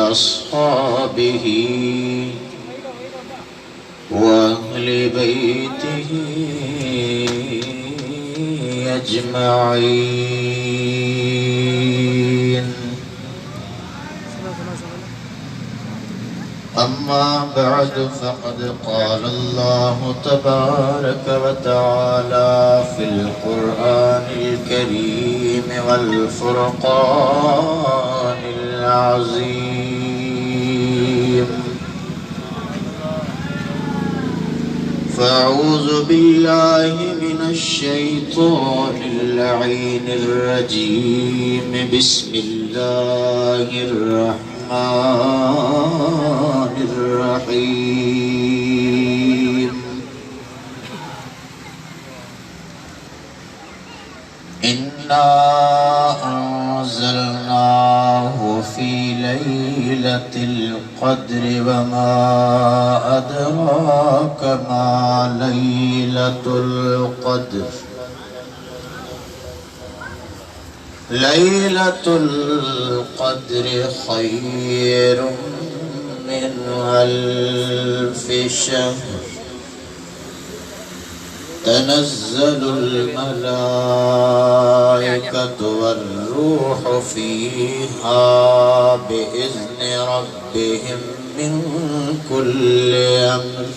وأصحابه وأهل بيته أجمعين. أما بعد فقد قال الله تبارك وتعالى في القرآن الكريم والفرقان العظيم: فأعوذ بالله من الشيطان اللعين الرجيم. بسم الله الرحمن الرحيم. إنا أنزلناه في ليلة القدر وما أدراك ما ليلة القدر. ليلة القدر خير من ألف شهر. تنزل الملائكة والروح فيها بإذن ربهم من كل أمر.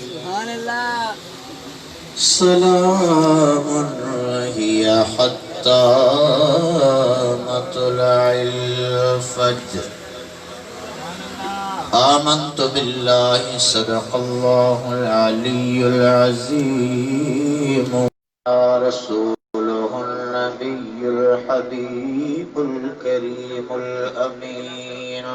سلام هي حتى مطلع الفجر. آمنت بالله صدق الله العلي العظيم. رسوله النبي الحبيب الكريم الأمين.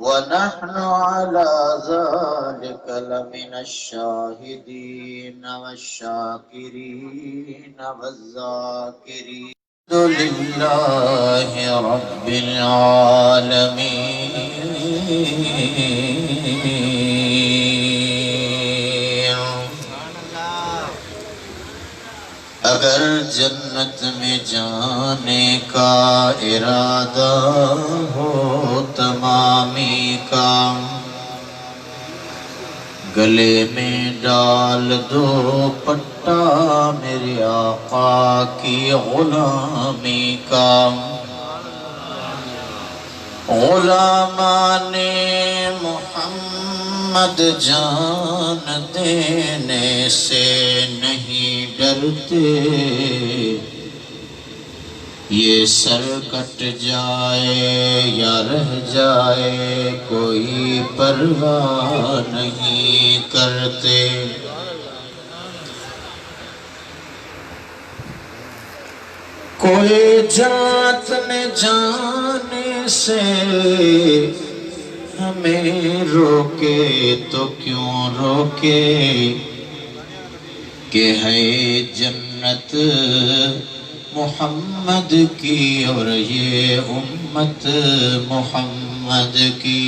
ونحن على ذلك لمن الشاهدين والشاكرين والذاكرين. الحمد لله رب العالمين. अगर जन्नत में जाने का इरादा हो तमामी का, गले में डाल दो पट्टा मेरे आका की गुलामी का। गुलामाने मोहम्मद जान देने से नहीं डरते। ये सर कट जाए या रह जाए कोई परवाह नहीं करते। कोई जात में जाने से हमें रोके तो क्यों रोके, कि है जन्नत मोहम्मद की और ये उम्मत मोहम्मद की।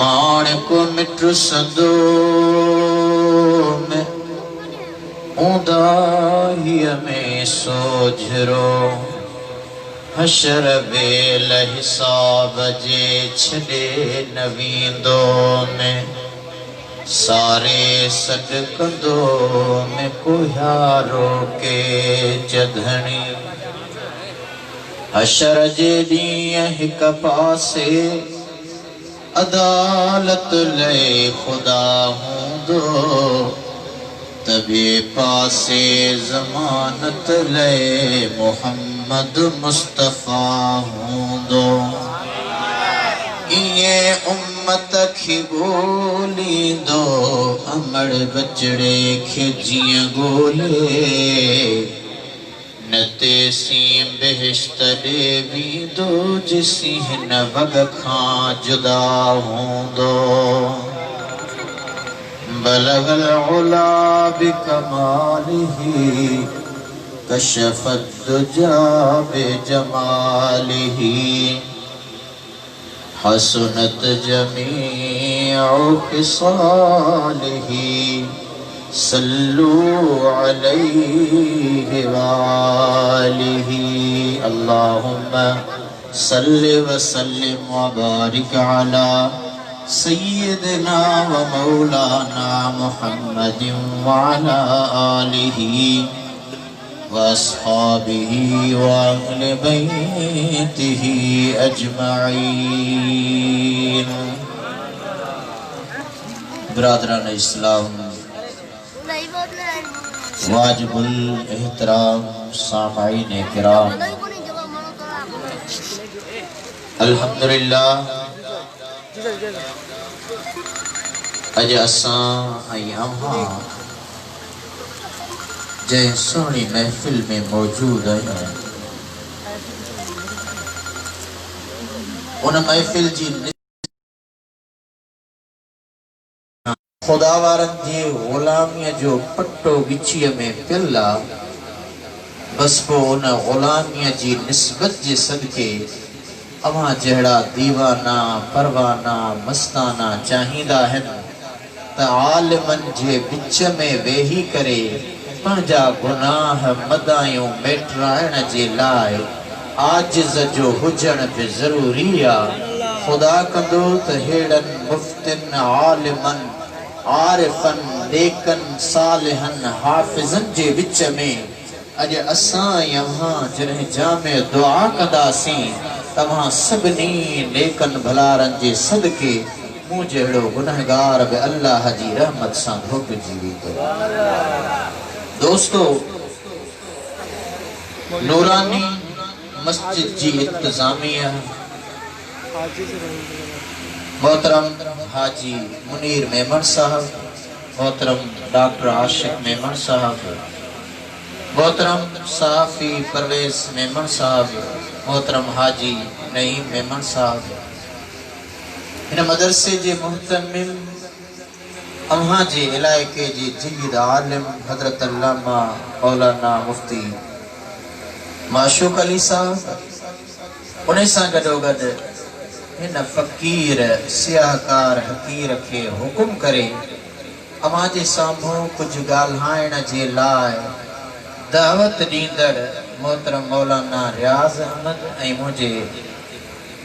माण को मिट सदो में उदाही में सोझरो। हशर बेल हिसाब जे छड़े नवींदो में, सारे सटकंदो में कोहारो के जधनी। हशर जे ॾींहुं हिक पासे अदालत ले खुदा हूंदो, तबे पासे ज़मानत ले मोहम्मद मुस्तफ़ा हूंदो। ये उम्मत खे ॻोल्हींदो अमड़ बचड़े खे जीअं ॻोल्हे। न तेसीं बेहिश्त ॾे वींदो जेसीं हिन वॻ खां जुदा हूंदो। बलगल उला बिकमालिही कशफत दुजा बेजमालिही। हसनत जमीउ खिसालिही सल्लू अलैहि वालिही। अल्लाहुम्मा सल्लि व सल्लिम व बारिक अला सय्यिदना व मौलाना मुहम्मदिन व अला आलिहि व अस्हाबिहि व अहले बैतिहि अजमईन। बिरादरान इस्लाम, वाजिबुल एहतराम सामाईन किराम, अल्हम्दुलिल्लाह अज असां ऐं अव्हां जंहिं सुहिणी महफ़िल में मौजूद आहियूं, उन महफ़िल जी खुदा वारनि जी ग़ुलामीअ जो पट्टो गिचीअ में पियल आहे। बस पोइ उन ग़ुलामीअ जी निस्बत जे सदके अवां जहिड़ा दीवाना परवाना मस्ताना चाहींदा आहिनि त आलिमनि जे विच में वेही करे पंहिंजा गुनाह मदायूं मेटराइण जे लाइ आजिज़ जो हुजण बि ज़रूरी आहे। ख़ुदा कंदो त हेड़नि मुफ़्तिन आलिमनि आरिफन नेकन सालिहन हाफिज़न जे विच में अज असां यहां जॾहिं जामे दुआ कंदासीं, तव्हां सभिनी नेकन भलारन जे सदके मूं जहिड़ो गुनहगार बि अल्लाह जी रहमत सां धोपिजी वेंदो। दोस्तो, नूरानी मस्जिद जी इंतजामिया मोहतरम हाजी मुनीर मेमन साहब, मोहतरम डॉक्टर आशिक मेमन साहब, मोहतरम सहाफ़ी परवेज मेमन साहब, मोहतरम हाजी नईम मेमन साहब, इन मदरसे जे मुहतमिम अव्हां जे इलाइक़े जे जय्यद आलिम हज़रत अल्लामा मौलाना मुफ्ती माशूक अली साहब, उन सां गॾोगॾु हिन फ़कीर सियाहकार हकीर खे हुकुम करे अवां जे साम्हूं कुझु ॻाल्हाइण जे लाइ दावत ॾींदड़ मोहतरम मौलाना रियाज़ अहमद ऐं मुंहिंजे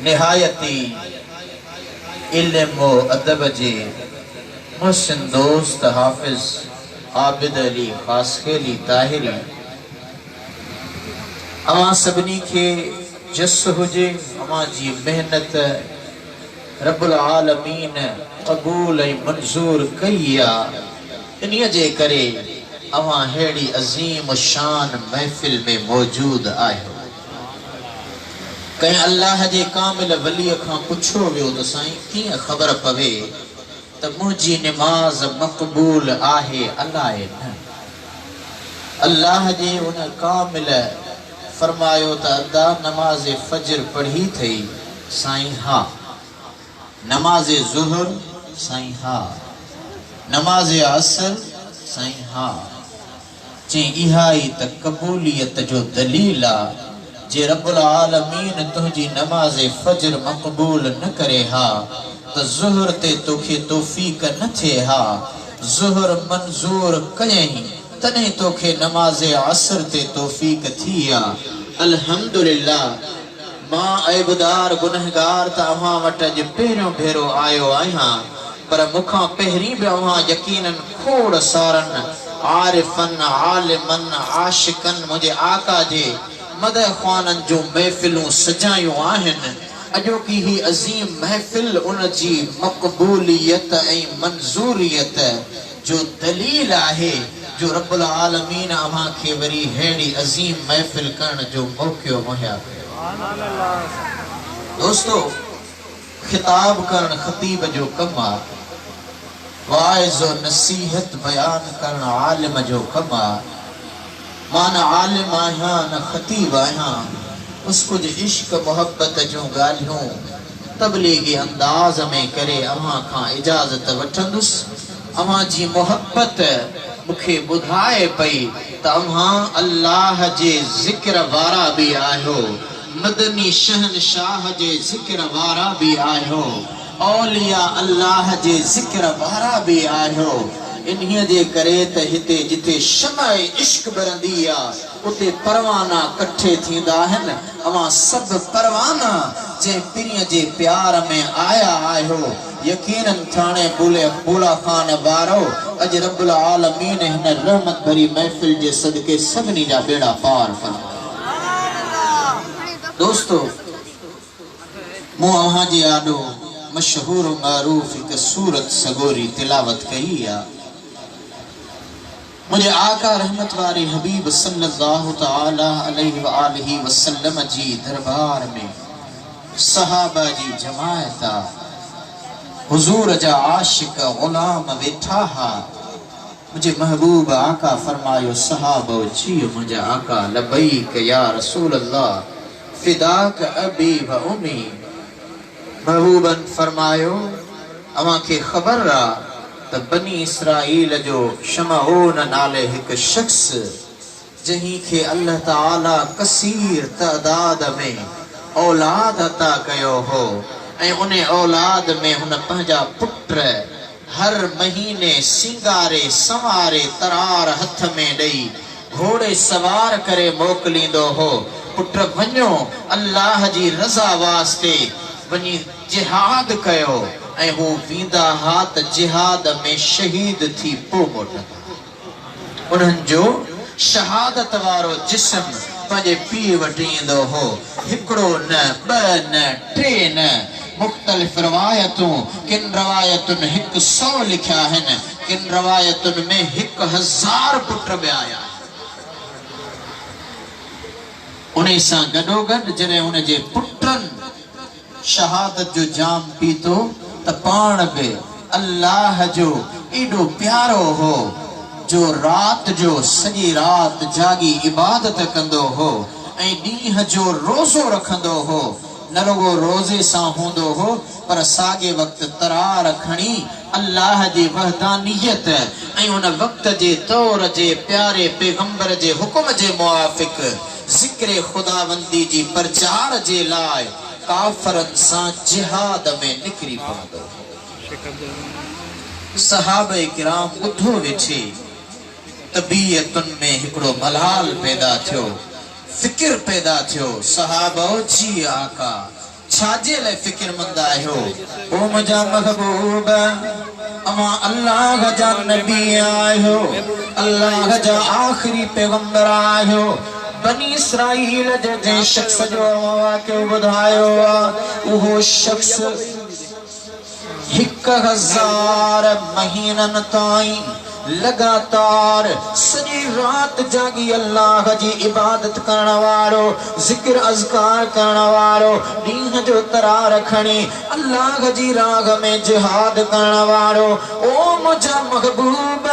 निहायती इल्म व अदब जे मुहसिन दोस्त हाफ़िज़ आबिद अली ख़ासखेली ताहिरी, अवां सभिनी खे जस हुजे, अवां जी मेहनत रब्बुल आलमीन क़बूल ऐं मंज़ूर कई आहे। इन्हीअ जे करे अवां हेड़ी अज़ीम शान महफ़िल में मौजूद आहियो। कंहिं अल्लाह जे कामिल वलीअ खां पुछो वियो त साईं कीअं ख़बर पवे त मुंहिंजी निमाज़ मक़बूल आहे अलाए न? अल्लाह जे उन कामिल फरमायो त अदा नमाज़ फजर पढ़ी थई? साईं हा। नमाज़ ज़ुहर? साईं हा। नमाज़ असर? साईं हा। चई इहा ई त क़बूलियत जो दलील आहे। जे रब्बुल आलमीन तुंहिंजी नमाज़ फजर मक़बूल न करे हा त ज़ुहर ते तोखे तौफ़ीक़ न थिए हा, ज़ुहर मंज़ूर कयई तॾहिं तोखे नमाज़ असर ते तौफ़ीक़ थी आहे। अल्हम्दुलिल्लाह, मां ऐबदार गुनहगार त अव्हां वटि अॼु पहिरियों भेरो आयो आहियां, पर मूंखां पहिरीं बि अव्हां यकीनन खोड़ सारनि आरिफन आलिमन आशिकन मुंहिंजे आका जे मदह ख़्वाननि जो महफ़िलूं सजायूं आहिनि। अॼोकी ही अज़ीम महफ़िल उन जी मक़बूलियत ऐं मंज़ूरियत जो दलील आहे, जो रब्बुल आलमीन अव्हां खे वरी हेड़ी अज़ीम महफ़िल करण जो मौक़ो मुहैया कयो। दोस्तो, खिताब करण खतीब जो कमु आहे, वाइज़ और नसीहत बयान करण आलिम जो कमु आहे। मां न आलिम आहियां न खतीब आहियां, उस कुछ इश्क मोहब्बत जो ॻाल्हियूं तबलीगी अंदाज़ में करे अव्हां खां इजाज़त वठंदुसि। अव्हां जी मोहब्बत मूंखे ॿुधाए पई त अव्हां अल्लाह जे ज़िक्र वारा बि आहियो, मदनी शहनशाह जे ज़िक्र वारा बि आहियो, औलिया अल्लाह जे ज़िक्र वारा बि आहियो। इन्हीअ जे करे त हिते जिथे शमअ इश्क बरंदी आहे, उते परवाना कट्ठे थींदा आहिनि। अवां सब परवाना जे पिरीअ जे प्यार में आया आहियो। यकीनन थाने बुला खान वारो अज रब्बुल आलमीन हिन रहमत भरी महफिल जे सदके सभिनी जा बेड़ा पार फरमाए। दोस्तों, मूं अव्हां जे आॾो मशहूर मारूफ हिकु सूरत सगोरी तिलावत कई आहे। मुझे आका रहमत वारे हबीब सल्लल्लाहु तआला अलैहि व आलिहि वसल्लम जी दरबार में सहाबा जी जमायत हुजूर जा आशिक गुलाम वेठा हा। मुझे महबूब आका फरमायो सहाबो जी मुझे आका लबैक या रसूल अल्लाह फिदाक अबी व उम्मी। महबूबन फरमायो अवां खे ख़बर आ त बनी इसराइल जो शमऊन नाले एक शख्स जहीं के अल्लाह ताला कसीर तादाद में औलाद अता कयो हो ऐं उन औलाद में हुन पंहिंजा पुत्र हर महीने सिंगारे संवारे तरार हथ में दई घोड़े सवार करे मोकलींदो हो। पुत्र वञो अल्लाह जी रज़ा वास्ते वञी जिहाद कयो ऐं हू वींदा हा त जिहाद में शहीद थी पो मोटंदा। उन्हनि जो शहादत वारो जिस्म पंहिंजे पीउ वटि ईंदो हो। हिकिड़ो न ॿ न टे न मुख़्तलिफ़ रवायतूं। किन रवायतुनि 100 लिखिया आहिनि, किन रवायतुनि में 1000 पुट बि आया। उन सां गॾोगॾु जॾहिं उन जे पुटनि शहादत जो जाम पीतो त पाण बि अल्लाह जो एॾो प्यारो हो जो रात जो सॼी रात जागी इबादत कंदो हो ऐं ॾींहं जो रोज़ो रखंदो हो। न रुगो रोज़े सां हूंदो हो पर साॻे वक्त तरार खणी अल्लाह जी वहदानियत ऐं उन वक्त जे तौर जे प्यारे पैगंबर जे हुक्म जे मुआफ़िक ज़िक्र खुदाबंदी जी प्रचार जे लाइ काफरन सां जिहाद में निकरी पवंदो। सहाबे किराम ॿुधो वेठे तबीयतुन में हिकिड़ो मलाल पैदा थियो, फिक्र पैदा थियो। सहाबो जी आका छाजे लाइ फिक्रमंद आहियो? ओ मुंहिंजा महबूब अमा अल्लाह जा नबी आहियो, अल्लाह जा आखिरी पैगंबर आहियो। बनी इसराइल जे शख्स जो वाक़ियो ॿुधायो उहो शख्स 1000 महीनन ताईं लगातार सॼी रात जागी अल्लाह जी इबादत करण वारो, जिक्र अज़कार करण वारो, ॾींहं जो तरार खणी अल्लाह जी राह में जिहाद करण वारो। ओ मुंहिंजा महबूब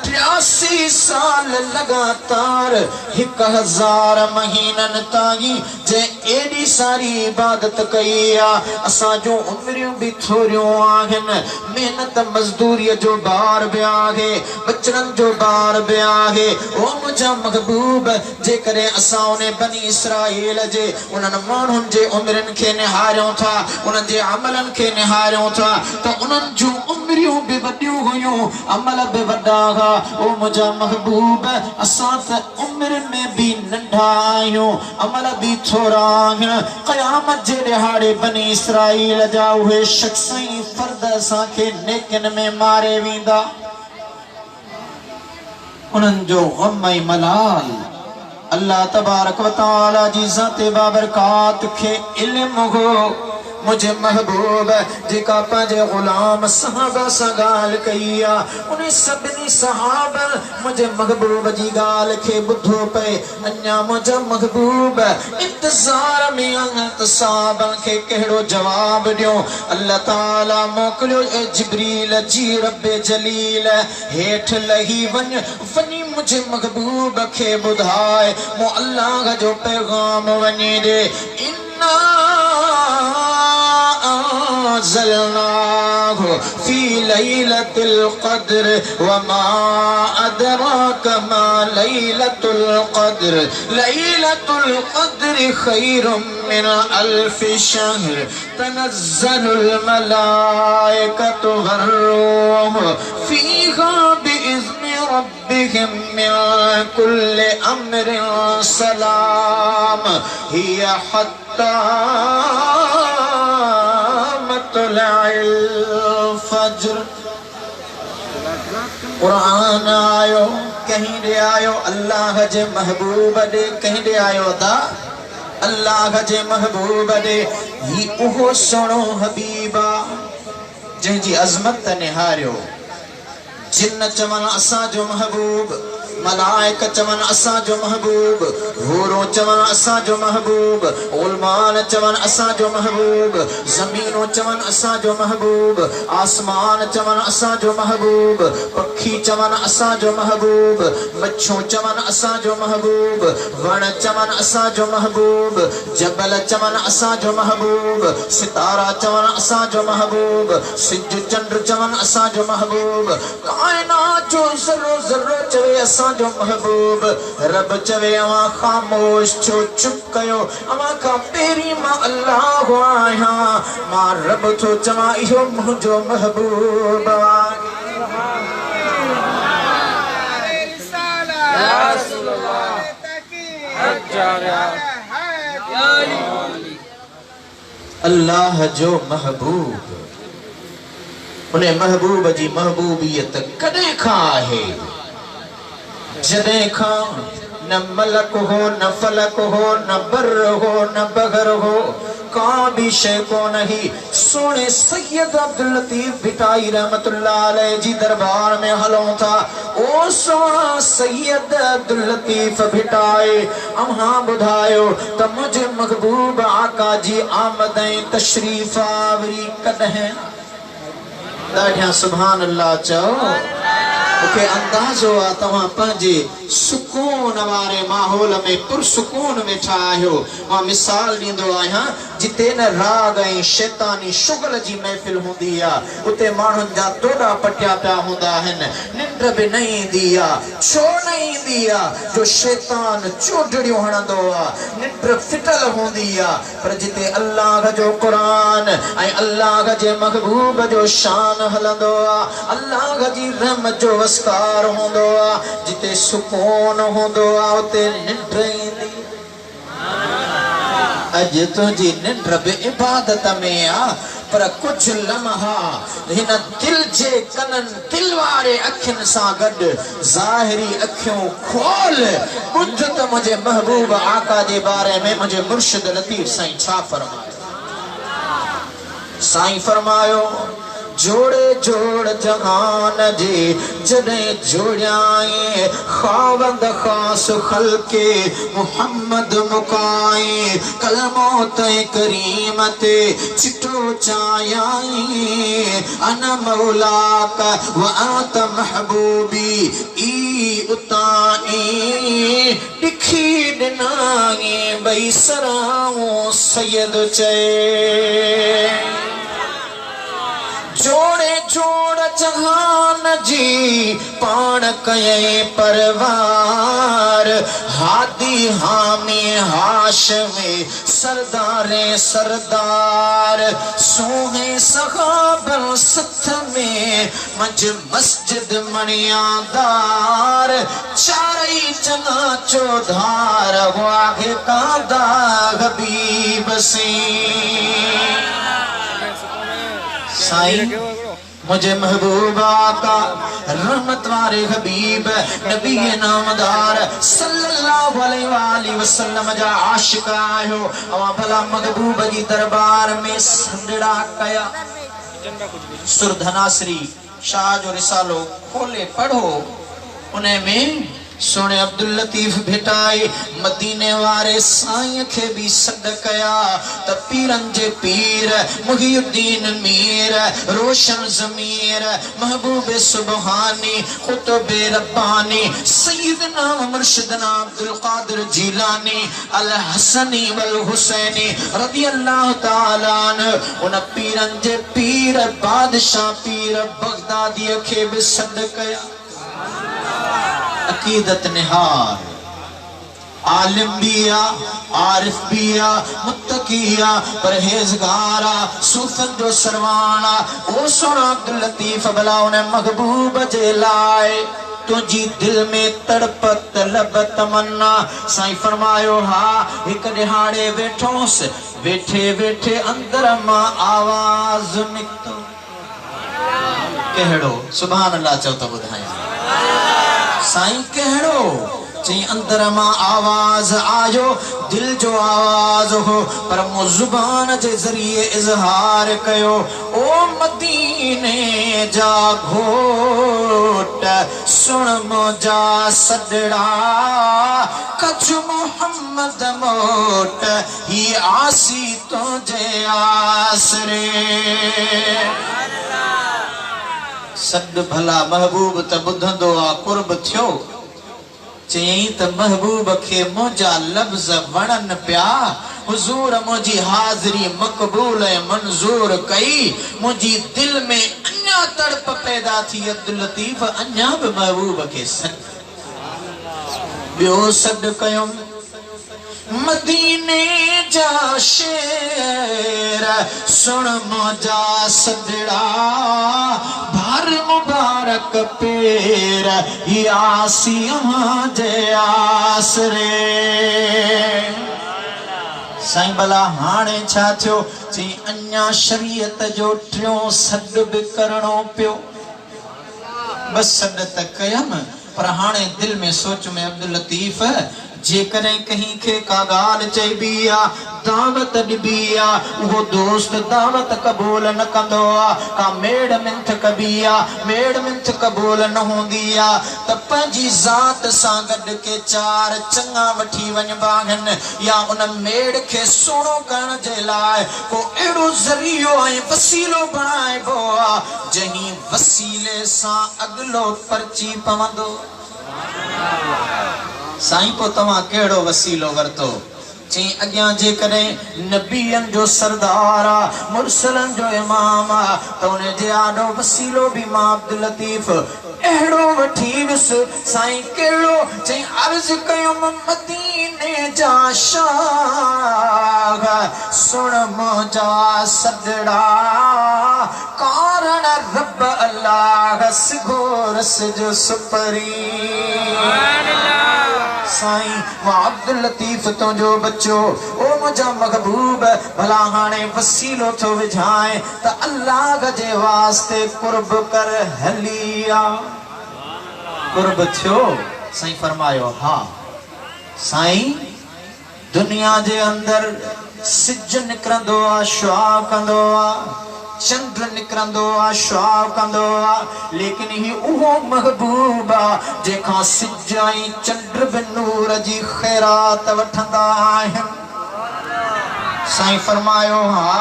83 साल लगातार 1000 महीनन ताईं जे एडी सारी इबादत कई आहे। असां जो उम्रियूं भी थोरियूं आहिनि, मेहनत मजदूरी जो बार भी आहे, बचड़न जो बार भी आहे। ओ मुंहिंजा महबूब जेकॾहिं असां उन बनी इसराइल जे उन्हनि माण्हुनि जे उम्रनि खे निहारियूं था, उन्हनि जे अमलनि खे निहारियूं था त उन्हनि जूं उम्रियूं भी वॾियूं हुयूं, अमल भी वॾा हुआ। ओ मुंहिंजा महबूब असां त उम्र में भी नंढा आहियूं, अमल भी थोरा आहिनि। क़यामत जे ॾिहाड़े बनी इसराइल जा उहे शख्स ई फर्द असांखे नेकिन में मारे वेंदा। उन्हनि जो गम ऐं मलाल अल्लाह तबारक व तआला जी ज़ात बाबरकात खे इल्म हो। मुझे महबूब जेका पंहिंजे गुलाम सहाबा सां ॻाल्हि कई आहे, उन सभिनी सहाबा मुझे महबूब जी ॻाल्हि खे ॿुधो पए। अञा मुंहिंजा महबूब इंतज़ार में आहिनि त सहाबा खे कहिड़ो जवाब ॾियो। अल्लाह ताला मोकिलियो ए जिब्रील जी रब्बे जलील हेठि लही वञी मुझे महबूब खे ॿुधाए मूं अल्लाह जो पैगाम वञी ॾे। अंज़लनाहु फी लैलतिल क़द्र वमा अदराक मा लैलतुल क़द्र लैलतुल क़द्र खैरुम मिन अल्फ शहर तनज़्ज़लुल मलाइकतु वर्रूह फीहा बिइज़्नि रब्बिहिम मिन कुल्ले अम्रिन सलाम हिया हत्ता मतलअल फज्र। कुरान आयो कहीं दे आयो अल्लाह जे महबूब दे, कहीं दे आयो दा अल्लाह जे महबूब दे। ही उहो सोनो हबीबा जंहिंजी अज़मत निहारियो। जिन्न चवन असां जो महबूब, मलाइक चवन असां जो महबूब, हूरो चवन असां जो महबूब, उलमान चवन असां जो महबूब, ज़मीनो चवन असां जो महबूब, आसमान चवन असां जो महबूब, पखी चवन असां जो महबूब, मच्छों चवन असां जो महबूब, वण चवन असां जो महबूब, जबल चवन असां जो महबूब, सितारा चवन असां जो महबूब, सिज चंड चवन असां जो महबूब, कायनात जो ज़र्रो ज़र्रो चवे असां जो महबूब। रब चवे अवा खामोश छो चुप कयो, अवा का पेरी मां अल्लाह आया, मां रब थो चवा इहो मुंहिंजो महबूब। अल्लाह जो महबूब, उन्हें महबूब जी महबूबियत कदे खां है जदे खां न मलक हो न फलक हो न बर हो न बगर हो, का भी शय को नहीं। सोने सैयद अब्दुल लतीफ भिटाई रहमतुल्लाह अलैह जी दरबार में हलों था। ओ सोना सैयद अब्दुल लतीफ भिटाई अम्हा बुधायो त मुझे महबूब आका जी आमदई तशरीफ आवरी कदहें। ॾाढिया सुभान अल्लाह चओ। मूंखे अंदाज़ो आहे तव्हां पंहिंजे सुकून वारे माहौल में पुरसुकून वेठा आहियो। मां मिसाल ॾींदो आहियां, जिते न राग ऐं शैतानी शुगल जी महफ़िल हूंदी आहे, उते माण्हुनि जा तोड़ा पटिया पिया हूंदा आहिनि, निंड बि न ईंदी आहे। छो न ईंदी आहे? जो शैतान चोडड़ियूं हणंदो आहे, निंड फिटल हूंदी आहे। पर जिते अल्लाह जो क़ुरान ऐं अल्लाह जे महबूब जो शान हलंदो आहे, अल्लाह जी रहमत जो वस्कार हूंदो आहे, जिते सुकून हूंदो आहे, उते निंड ईंदी। अज तुझी निंड बि इबादत में आ, पर कुछ लम्हा हिन दिल जे कनन दिल वारे अखियुनि सां गॾु ज़ाहिरी अखियूं खोल ॿुध त मुंहिंजे महबूब आका जे बारे में मुंहिंजे मुर्शिद लतीफ़ साईं छा फरमायो। साईं फरमायो, जोड़े जोड़ जहान जे जॾहिं जोड़ियाए, ख़ावंद ख़ास खल्के मुहम्मद मुकाए, कलमो तय करीम ते चिटो चायाई, अना मौलाक व आत महबूबी ई उताई, ॾिखी ॾिनाई बई सराऊं सैयद चए। जोड़े जोड़ जहान जी पाण कये परवार, हादी हामी हाशमे सरदारे सरदार, सोहे सहाबन सथ में मंझ मस्जिद मणियादार, चारई चना चौधार वाहे कादा हबीब से। साईं मुझे महबूबा का रहमत वारे हबीब नबी नामदार सल्लल्लाहु अलैहि वसल्लम जा आशिक आयो। अवा भला महबूब जी दरबार में संदड़ा कया। सुरधनासरी शाह जो रिसालो खोले पढ़ो, उन्हें में सोने अब्दुल लतीफ भिटाई मदीने वारे साईं के भी सद कया त पीरन जे पीर मुहिउद्दीन मीर, रोशन ज़मीर, महबूब सुबहानी, कुतुब रब्बानी, सैयदना मुर्शिदना अब्दुल कादिर जीलानी अल हसनी वल हुसैनी रदियल्लाहु ताला अन्हु। उन पीरन जे पीर बादशाह पीर बगदादी के भी सद कया। अकीदत निहार, आलिम बिया, आरिफ बिया, मुत्तकिया, परहेजगारा, सूफन जो सरवाना। ओ सोना अब्दुल लतीफ भला उन्हें महबूब जे लाए तुझी दिल में तड़प तलब तमन्ना। साईं फरमायो हा एक दिहाड़े वेठोस, वेठे वेठे अंदर मां आवाज निकतो। कहड़ो सुभान अल्लाह चो तो बुधाया। साईं कहड़ो चई अंदर मां आवाज आयो, दिल जो आवाज हो पर मु जुबान जे जरिए इजहार कयो। ओ मदीने जा घोट सुन मुझा सदड़ा, कछ मोहम्मद मोट ही आसी तुझे आसरे। सद भला महबूब त बुधंदो आ कुर्ब थियो। चई त महबूब के मुझा लफ्ज वणन प्या, हुजूर मुझी हाज़री मकबूल मंजूर कई। मुझी दिल में अन्या तड़प पैदा थी अब्दुल लतीफ, अन्या भी महबूब के सद बियो सद कयुम। मदीने जा शेर सुन मुझा सदड़ा, भर मुबारक पेर यासियां जे आसरे। साईं भला हाणे छा थियो? चई अन्या शरीयत जो टियों सद भी करणो पियो। बस सद त कयम पर हाणे दिल में सोच में अब्दुल लतीफ जे करें कहीं के का गाल चईबी आ, दावत ॾिबी आ, वो दोस्त दावत कबूल न कंदो आ। का मेड़ मिंथ कबी आ, मेड़ मिंथ कबूल न होंदी आ त पंहिंजी ज़ात सां गॾु के चार चङा वठी वञबा आहिनि, या उन मेड़ खे सुहिणो करण जे लाइ को अहिड़ो ज़रियो ऐं वसीलो बणाइबो आ जंहिं वसीले सां अॻिलो परची पवंदो। साईं को तव्हां कहिड़ो वसीलो वरतो? चई अॻियां जे कॾहिं नबीअनि जो सरदार आ, मुरसलनि जो इमाम आ त उन जे आॾो वसीलो बि मां अब्दुल लतीफ अहिड़ो वठी वियुसि। साईं कहिड़ो? चई अर्ज़ कयुम मदीने जा शाह सुन मुझा सदड़ा, कारण रब अल्लाह सिगोरस जो सुपरी। साईं मां अब्दुल लतीफ तुंहिंजो बच्चो, ओ मुझा महबूब भला हाणे वसीलो थो विझाए त अल्लाह जे वास्ते कुर्ब कर हलिया। कुर्ब थियो? साईं फरमायो हा। साईं दुनिया जे अंदर सिज निकरंदो आ, शुआ कंदो आ, चंद्र निकरंदो आ, शुआ कंदो आ, लेकिन ही उहो महबूब आ जेखां सिज ऐं चंद्र बि नूर जी खैरात वठंदा आहिनि। साईं फरमायो हा।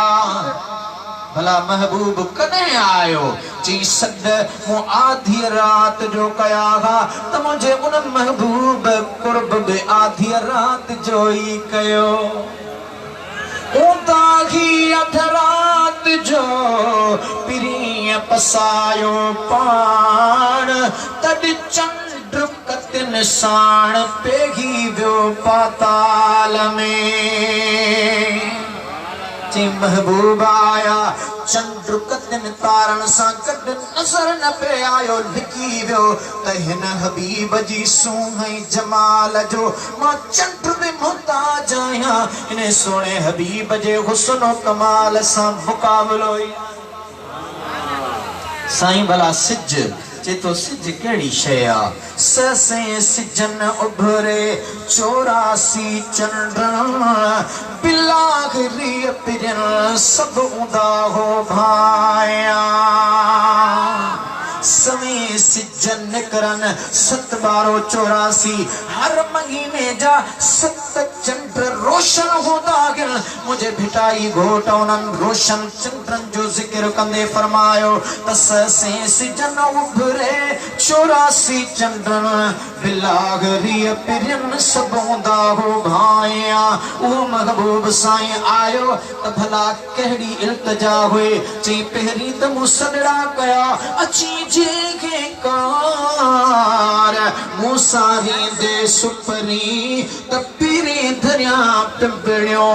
भला महबूब कॾहिं आयो? चई सद मूं आधी रात जो कया हा त मुंहिंजे उन महबूब कुर्ब बि आधी रात जो ई कयो। उताही अध रात जो पिरीं पसायो पाण, तॾ चंद्र कतिन साण पेगी वियो पाताल में। चई महबूब आया, चंद्र कतिन तारन सां गॾु नज़र न पे आयो, लिकी वियो त हिन हबीब जी सूंह जमाल जो मां चंद्र बि मुहताज आहियां, हिन सोणे हबीब जे हुस्न कमाल सां मुकाबलो। साईं भला सिज चे तो सिज केड़ी शय आ? ससे सिजन उभरे 84 चंद्रन, बिलागरी पिरन सब उदा हो भाया। सवे सिजन निकरन 7 12 84, हर महीने जा 7 चंद्र रोशन होता गिल। मुझे भिटाई घोट उन्हनि रोशन चंद्रन जो जिक्र कंदे फरमायो त ससे सिजन उभरे 84 चंद्रन, बिलागरी पिरन सब उदा हो भाया। वो महबूब साईं आयो त भला कहिड़ी इल्तिजा हुई? चई पहिरीं त मूं सॾड़ा कया, अची जेके कार मूसाही दे सुपरी तपीरे दरिया पिंपड़ियो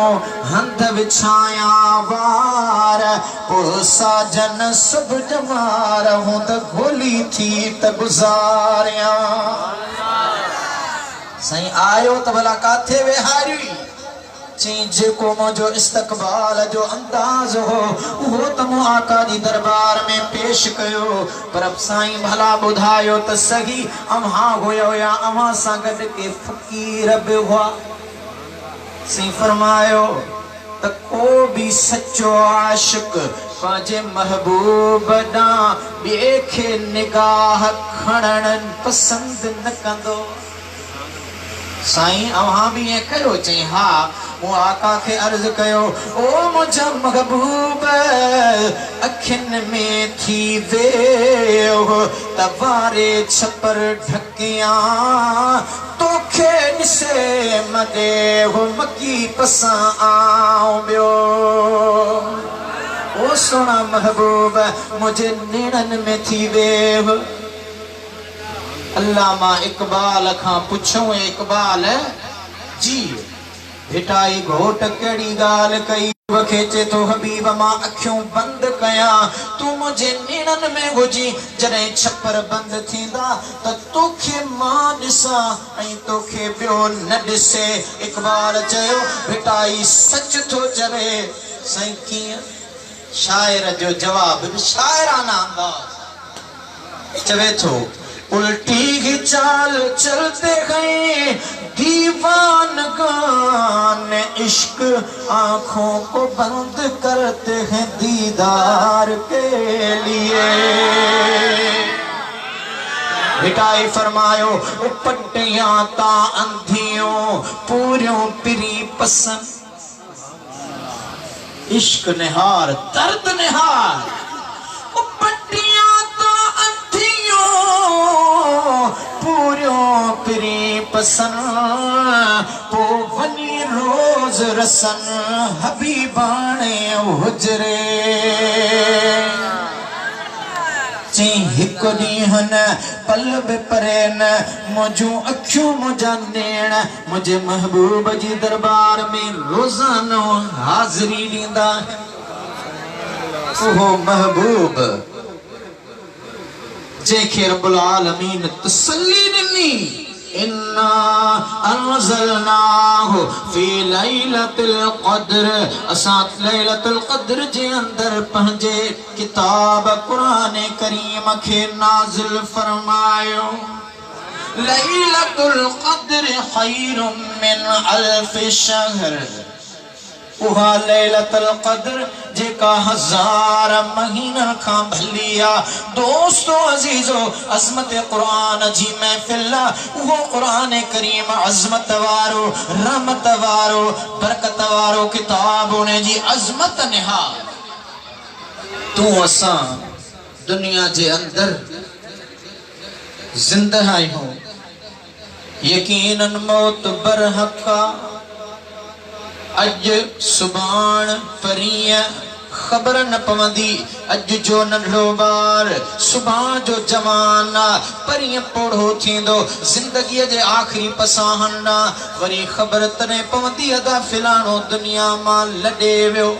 हंध विछाया वार पुरसा जन सब जमार हूं त गोली थी त गुजारिया सही आयो त भला काथे वेहारी चीज को मुझो इस्तकबाल जो अंदाज हो वो तमो आका दी दरबार में पेश कयो पर अब साईं भला बुधायो त सही अम्हा होयो या अम्हा संगत के फकीर बि हुआ सी फरमायो त को भी सच्चो आशिक पाजे महबूब डा बेखे निगाह खणन पसंद न कंदो साईं अव्हां भी ये कयो चई हा मु आका के अर्ज कयो ओ मुझा महबूब अखिन में थी वे तवारे छपर ढकिया तोखे निसे मदे हो मकी पसा आओ बियो ओ सोना महबूब मुझे नेणन में थी वे अल्लामा इकबाल खां पुछो इकबाल जी भिटाई घोट केड़ी गाल कई खेचे तो हबीब मां अखियों बंद कया तू मुझे नेणन में हुजी जने छपर बंद थींदा त तोखे मां दिसा ऐं तोखे बियो न दिसे इकबाल चयो भिटाई सच तो चवे सही कीअं शायर जो जवाब शायराना अंदाज चवे थो उल्टी ही चाल चलते गए दीवान गान इश्क आंखों को बंद करते हैं दीदार के लिए भिटाई फरमायो पट्टियां ता अंधियों पूरियों पिरी पसंद इश्क निहार दर्द निहार पट्टियां पूरियों पिरी पसन पो वनी रोज रसन हबीबाने हुजरे ची हिक ॾींहं न पल बि परे न मुंहिंजूं अखियूं मुंहिंजा नेण मुंहिंजे महबूब जी दरबार में रोज़ानो हाज़िरी ॾींदा ओहो महबूब जेके रब्बुल आलमीन तसल्ली ॾिनी इन्ना अंज़लनाहु फी लैलतिल क़द्र असां लैलतुल क़द्र जे अंदर पंहिंजे किताब क़ुरान करीम खे नाज़िल फरमायो लैलतुल क़द्र खैरुम मिन अल्फ शहर उहा लैलतुल क़द्र जेका 1000 महीना का भलिया दोस्तों अजीजो अज़मत कुरान जी महफिल वो कुरान करीम अज़मत वारो रहमत वारो बरकत वारो किताब उन्हें जी अज़मत निहा तू असा दुनिया जे अंदर जिंदा आयो यकीनन मौत बरहका अज सुबान परीय खबर न पवंदी अज जो नंढो बार सुबह जो जवान परीय पोढ़ो थींदो जिंदगी जे आखिरी पसाहन वरी खबर तने पवंदी अदा फिलानो दुनिया मां लडे वियो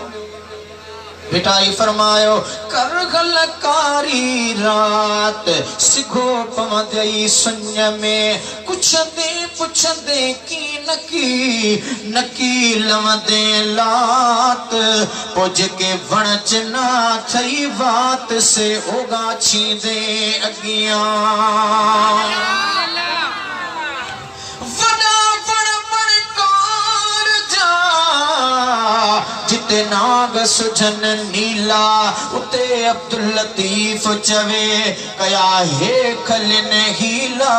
भिटाई फरमायो कर गलकारी रात सिघो पवंदई सुन में पुछंदे की नकी लवंदे लात पोज के वणच ना थई बात से ओगा छींदे अगियां जिते नाग सुझन नीला उते अब्दुल लतीफ चवे कया हे खलिन हीला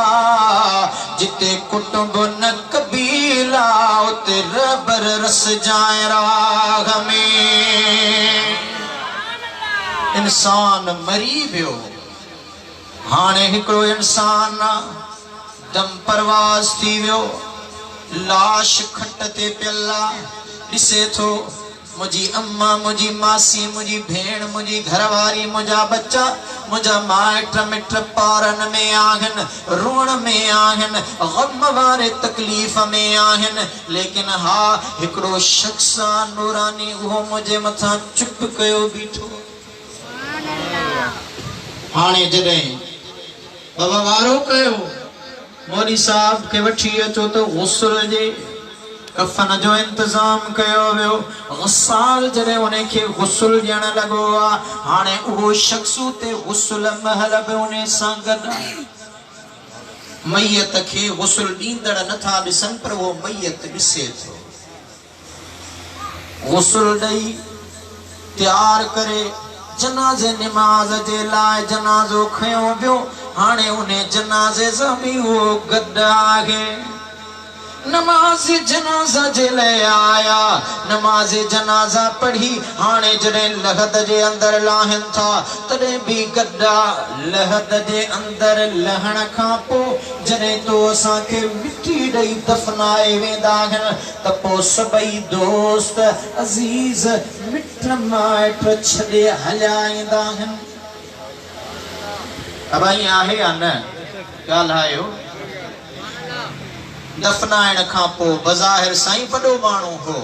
जिते कुटुंब न कबीला उते रबर रस जाए राग में इंसान मरी वियो हाणे हिकड़ो इंसान दम परवास थी वियो लाश खट ते पियला दिसे थो मुझी अम्मा मुझी मासी मुझी भेण मुझी घरवारी मुझा बच्चा मुझा माइट मिट पारन में आहन, रोण में आहन, गम वारे तकलीफ में आहन, लेकिन हा हिकड़ो शख्स नूरानी वो मुझे मथा चुप कयो बीठो। हाने जॾहिं बाबा वारो कयो मौली साहब के वठी अचो तो गुस्ल जे कफन जो इंतजाम कयो वियो। गसाल जॾहिं उन्हें खे गुस्ल ॾियण लॻो आ, हाणे उहो शख्स ते गुस्ल महल बि उन्हें सां गॾु मैयत खे गुस्ल ॾींदड़ नथा ॾिसनि पर वो मैयत ॾिसे थो। गुस्ल ॾेई तैयार करे जनाज़े निमाज़ जे लाइ जनाज़ो खयो वियो। हाणे उन्हें जनाज़े सां बि उहो गॾु आहे। नमाज जनाजा जे ले आया, नमाज जनाजा पढ़ी। हाने जड़े लहद जे अंदर लाहन था तड़े भी गड्डा लहद जे अंदर लहण खां पो जड़े तो असा के मिट्टी दई दफनाए वेंदा आहिनि त पो सभई दोस्त अजीज मिट माइट छॾे हलिया ईंदा आहिनि। अबाई आहे या न ॻाल्हायो। दफनाइण खां पो बज़ाहिर साईं वॾो माण्हू हो,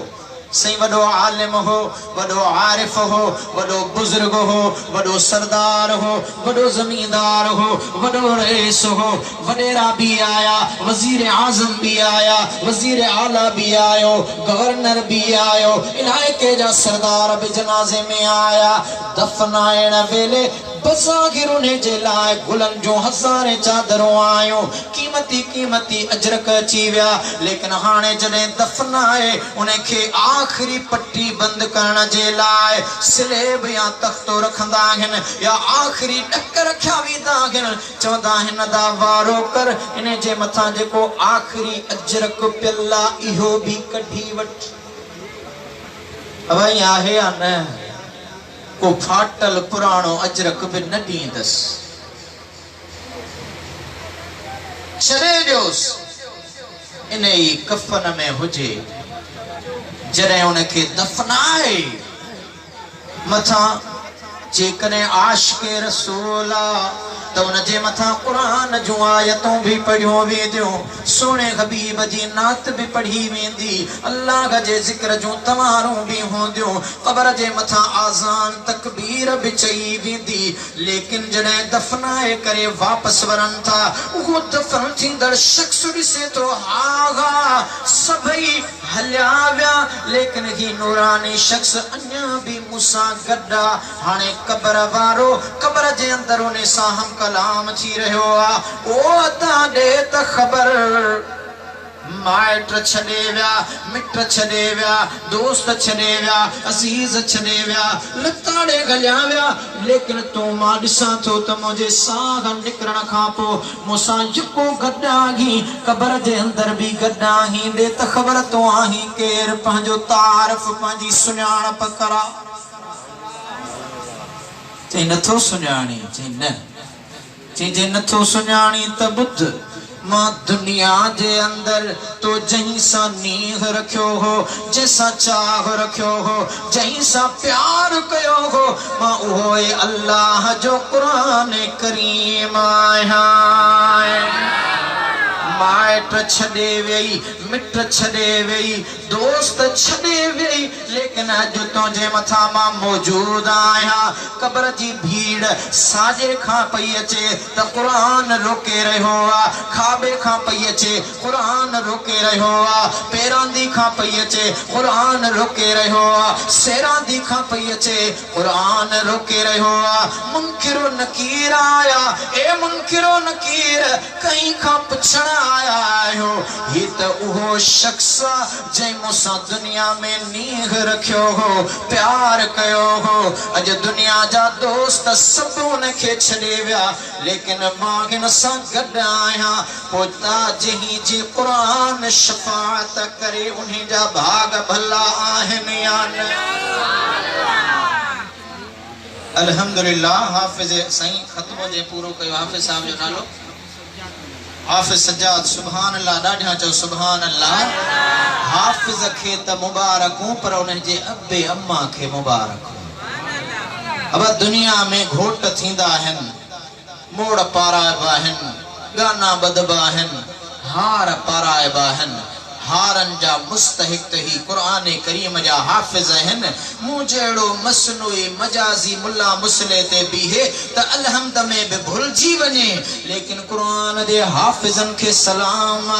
साईं वॾो आलिम हो, वॾो आरिफ हो, वॾो बुजुर्ग हो, वॾो सरदार हो, वॾो जमींदार हो, वॾो रईस हो। वॾेरा भी आया, वजीर आजम भी आया, वजीर आला भी आयो, गवर्नर भी आयो, इलाके जा सरदार भी जनाजे में आया। दफनाइण वेले बज़ाहिर उन्हें जे लाइ गुलन जो हज़ारे चादरों आयो, कीमती कीमती अजरक अची विया। लेकिन हाणे जॾहिं दफनाए उन्हें खे आखिरी पट्टी बंद करण जे लाइ स्लेब या तख्तो रखंदा आहिनि या आखिरी ॾक रखिया वेंदा आहिनि। चवंदा आहिनि दा वारो कर इन जे मथां जेको आखिरी अजरक पियल आहे इहो भी कढी वठ। अवई आहे या न को फाटल पुराणो अजरक भी न ॾींदस, छॾे ॾियोसि इन ई कफन में हुजे। जॾहिं उनखे दफनाए मथां जेकॾहिं आशिक़े रसूल त उनजे मथां कुरान जूं आयतूं भी पढ़ियो वेंदियूं, सोने हबीब जी नात भी पढ़ी वेंदी, अल्लाह जे ज़िक्र जूं तवारूं भी हूंदियूं, क़ब्र जे मथां आज़ान तकबीर भी चई वेंदी। लेकिन जॾहिं दफनाए करे वापस वरन था उहो दफन थींदड़ शख्स ॾिसे तो हा सभई हलिया विया, लेकिन ही नूरानी शख्स अञा भी मूंसां गॾु। हाणे क़ब्र वारो क़ब्र जे अंदर उन सां हम कलाम थी रहियो आ। ओ अता दे त ख़बर माइट छॾे विया, मिट छॾे विया, दोस्त छॾे विया, अज़ीज छॾे विया, लताड़े गलिया विया। लेकिन तूं मां ॾिसां थो त मुंहिंजे साह निकिरण खां पोइ मूंसां जेको गॾु आहीं क़ब्र जे अंदर भी गॾु आहीं। ॾे त ख़बर तूं आहीं केरु, पंहिंजो तारीफ़ पंहिंजी सुञाणप करा। चई नथो सुञाणी, चई न, चई जे नथो सुञाणी त ॿुध मां दुनिया जे अंदर तो जहीं सा नीह रखियो हो, जैसा चाह रखियो हो, जहीं सा प्यार कयो हो, मां उहो अल्लाह जो कुरान करीम आया। माइट छॾे वेई, मिट छॾे वेई, दोस्त छॾे वेई, लेकिन अॼु तुंहिंजे मथां मां मौजूद आहियां। क़ब्र जी भीड़ साॼे खां पई अचे त क़ुरान रोके रहियो आहे, खाॿे खां पई अचे क़ुरान रोके रहियो आहे, पेरांदी खां पई अचे क़ुरान रोके रहियो आहे, सेरांदी खां पई अचे क़ुरान रोके रहियो आहे। मुनकिरो नकीर आया, ए मुनकिरो नकीर कहीं खां पुछण आया आहियो। ही त उहो शख्स जंहिं मूंसां दुनिया में नीह रखियो हो, प्यार कयो हो। अॼु दुनिया जा दोस्त सभु उनखे छॾे विया, लेकिन मां हिन सां गॾु आहियां। पोइ जहीं जी क़ुरान शफ़ाअत करे उन्हीं जा भाग भला आहिनि या न। अल्हम्दुलिल्लाह हाफ़िज़ साईं ख़त्मो जे पूरो कयो। हाफ़िज़ साहब जो नालो हाफ़िज़ सज्जाद। सुभान अल्लाह, ॾाढा चओ सुभान अल्लाह। हाफ़िज़ खे त मुबारकूं पर उन्हनि जे अबे अम्मा खे मुबारक। अब दुनिया में घोट थींदा आहिनि मोड़ पारा बाहन गाना बदबाहन हार पारा बाहन हारन जा मुस्तहिक ही कुरान करीम जा हाफिज हन मुजेड़ो मसनुई मजाजी मुल्ला मुसले ते बीहे त अलहमद में बे भूल जी वने लेकिन कुरान दे हाफिजन के सलाम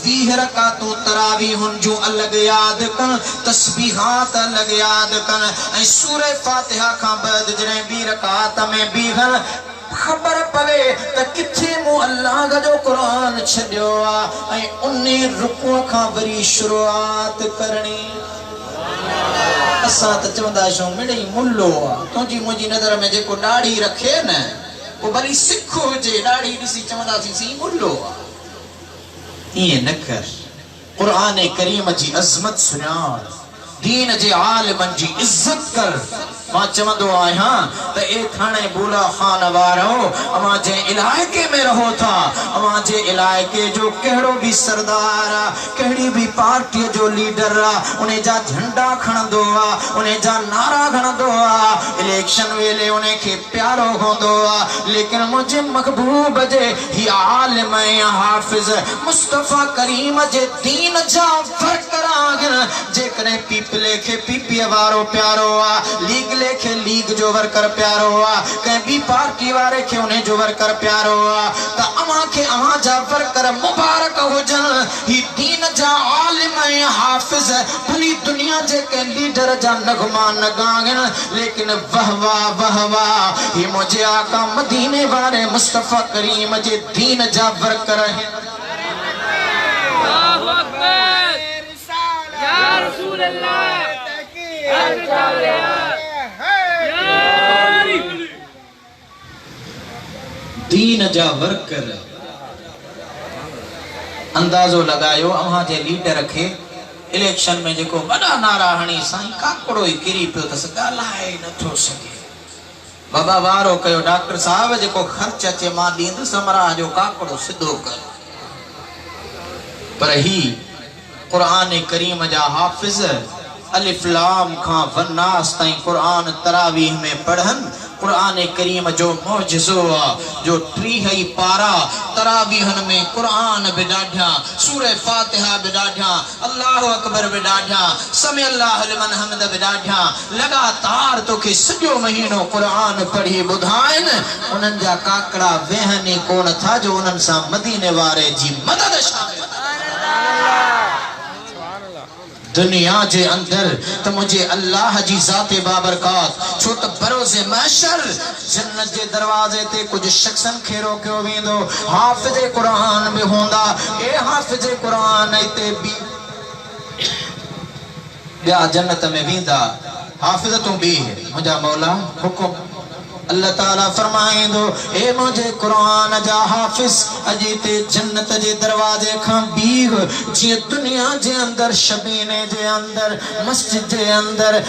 20 रकातों तरावी हुन जो अलग याद कर तस्बीहात अलग याद कर ऐ सूरह फातिहा का बाद जने 20 रकात में भी खबर पवे त किथे मु अल्लाह का जो कुरान छड्यो आ ऐ उन्ने रुकू का वरी शुरुआत करनी असा त चवंदा छो मिड़ई मुल्लो आ तुंजी मुंजी नजर में जेको दाढ़ी रखे न वो भली सिखो जे दाढ़ी दिसी चवंदा सी मुल्लो आ ये न कर कुरान करीम जी अजमत सुनार दीन जे आलिमन जी इज्जत कर मां चवंदो आया त ए थाने बोला खान वारो अमा जे इलाके में रहो था अमा जे इलाके जो केड़ो भी सरदार केड़ी भी पार्टी जो लीडर उन्हें जा झंडा खणदो उन्हें जा नारा खणदो इलेक्शन वेले उन्हें के प्यारो होंदो लेकिन मुझे महबूब जे ही आलिम हाफिज मुस्तफा करीम जे दीन जा फरकरागन जे कने पीपले के पीपी वारो प्यारो लीग लेके लीग जो वर्कर प्यारो कहीं भी पार्टी वाले के उन्हें जो वर्कर प्यारो ता अमा के अमा जा वर्कर मुबारक हो जन ही दीन जा आलिम हाफिज भली दुनिया जे के लीडर जा नगमा नगागन लेकिन वहवा ही मुझे आका मदीने वाले मुस्तफा करीम जे दीन जा वर्कर है अल्लाहु अकबर या रसूल अल्लाह दीन जा वर्कर अंदाजो लगायो अमा जे लीडर के इलेक्शन में जेको बड़ा नारा हणी साईं काकड़ो ही किरी पियो तस गालाए नथो सके बाबा वारो कयो डॉक्टर साहब जेको खर्च अचे मां दींदुस हमरा जो काकड़ो सिधो कर पर ही कुरान करीम जा हाफिज अलिफ लाम खां वन्नास ताईं कुरान तरावीह में पढ़न कुरान करीम जो मौजज़ो जो 3 पारा तरावीहन में कुरान बिडाढ़िया सूरह फातिहा बिडाढ़िया अल्लाहु अकबर बिडाढ़िया समी अल्लाह लिमन हम्द बिडाढ़िया लगातार तो के सॼो महीनो कुरान पढ़ी बुधाइन उनन जा काकड़ा वेहनी कोन था जो उनन सा मदीने वारे जी मदद शामिल दुनिया जे अंदर तो मुझे अल्लाह जी जाते बाबरकात छो तो बरोज़े महशर जन्नत जे दरवाजे ते कुछ शख्सन खे रोकियो वेंदो हाफिज़े कुरान में होंदा ए हाफिज़े कुरान इते भी या जन्नत में वेंदा हाफिज़ तू भी है मुझा मौला हुकुम अल्लाह ताला फरमाइंदो ए मुझे कुरान जा हाफिज अजी ते जन्नत जे दरवाजे खां बीग जी दुनिया जे अंदर शबीने जे अंदर मस्जिद जे अंदर